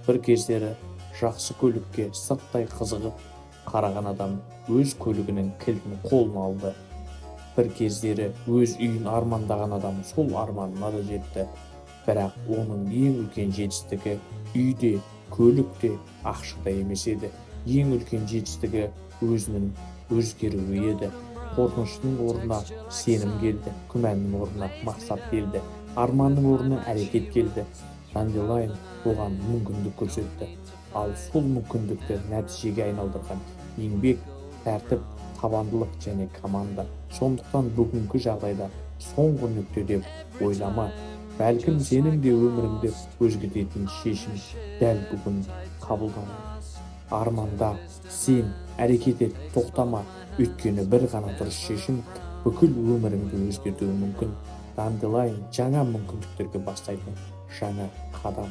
Bir кездері жақсы көлікке сырттай қызығып қараған адам өз көлігінің кілтін қолына алды. Bir кездері өз үйін армандаған адам сол арманына да жетті. Бірақ оның ең үлкен жетістігі үйде, көлікте, ақшада емес еді. Ең үлкен жетістігі өзінің өзгеруі еді. Қорқыныштың орнына сенім келді, күмәннің орнына мақсат келді, арманның орнына әрекет келді. Дандилайн оған мүмкіндік көрсетті. Ал сол мүмкіндікті нәтижеге айналдырған еңбек, тәртіп, табандылық және команда. Сондықтан бүгінгі жағдайда соңғы нүкте деп ойлама. Бәлкім сенің де өміріңді өзгертетін шешім дәл бүгін қабылдана. Арманда, сен, әрекет ет, тоқтама. Өйткені бір ғана дұрыс шешім бүкіл өміріңді өзгертуі мүмкін. Дандилайн жаңа мүмкіндіктерге бастайтын жаңа қадам.